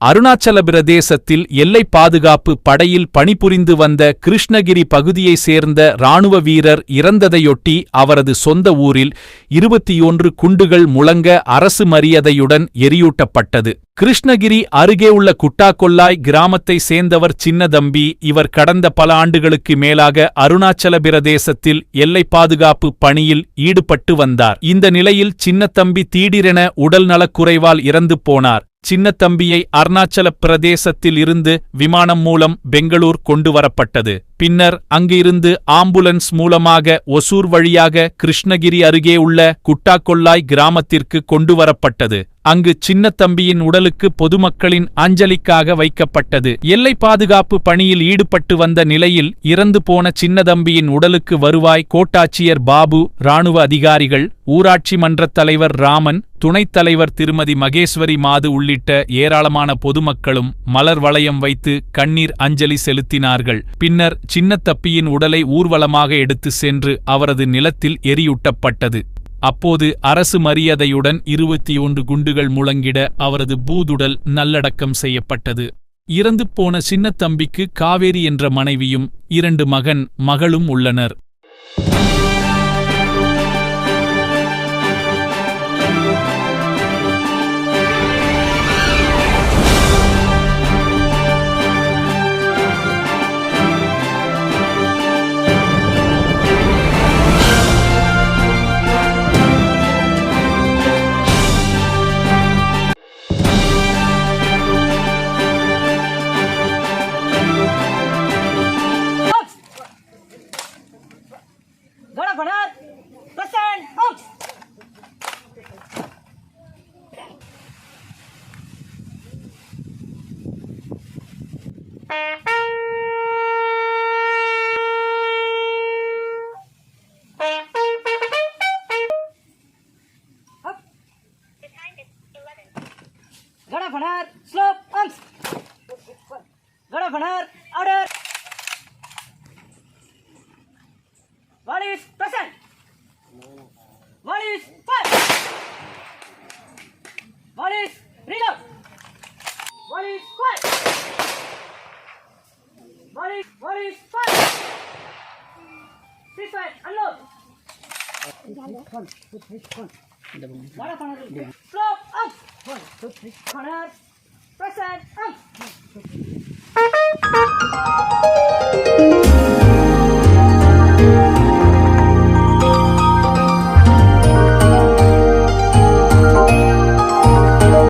அருணாச்சல பிரதேசத்தில் எல்லை பாதுகாப்பு படையில் பணிபுரிந்து வந்த கிருஷ்ணகிரி பகுதியைச் சேர்ந்த இராணுவ வீரர் இறந்ததையொட்டி அவரது சொந்த ஊரில் 21 குண்டுகள் முழங்க அரசு மரியாதையுடன் எரியூட்டப்பட்டது. கிருஷ்ணகிரி அருகே உள்ள குட்டாக்கொல்லாய் கிராமத்தை சேர்ந்தவர் சின்னதம்பி. இவர் கடந்த பல ஆண்டுகளுக்கு மேலாக அருணாச்சல பிரதேசத்தில் எல்லை பாதுகாப்பு பணியில் ஈடுபட்டு வந்தார். இந்த நிலையில் சின்னத்தம்பி திடீரென உடல் நலக்குறைவால் இறந்து போனார். சின்னத்தம்பியை அருணாச்சல பிரதேசத்தில் இருந்து விமானம் மூலம் பெங்களூர் கொண்டு வரப்பட்டது. பின்னர் அங்கிருந்து ஆம்புலன்ஸ் மூலமாக ஒசூர் வழியாக கிருஷ்ணகிரி அருகே உள்ள குட்டாக்கொல்லாய் கிராமத்திற்கு கொண்டு வரப்பட்டது. அங்கு சின்னத்தம்பியின் உடலுக்கு பொதுமக்களின் அஞ்சலிக்காக வைக்கப்பட்டது. எல்லை பாதுகாப்பு பணியில் ஈடுபட்டு வந்த நிலையில் இறந்து போன சின்னதம்பியின் உடலுக்கு வருவாய் கோட்டாட்சியர் பாபு, இராணுவ அதிகாரிகள், ஊராட்சி மன்றத் தலைவர் ராமன், துணைத் தலைவர் திருமதி மகேஸ்வரி மாது உள்ளிட்ட ஏராளமான பொதுமக்களும் மலர் வளையம் வைத்து கண்ணீர் அஞ்சலி செலுத்தினார்கள். பின்னர் சின்னத்தம்பியின் உடலை ஊர்வலமாக எடுத்து சென்று அவரது நிலத்தில் எரியூட்டப்பட்டது. அப்போது அரசு மரியாதையுடன் 21 குண்டுகள் முழங்கிட அவரது பூதுடல் நல்லடக்கம் செய்யப்பட்டது. இறந்து போன சின்னத்தம்பிக்கு காவேரி என்ற மனைவியும் 2 மகளும் உள்ளனர். Governor, slope, arms. Governor, order. What is present? What is fire? What is reload? What is fire? What is fire? Ceasefire, unload. Slope, arms. Corner, present, arms.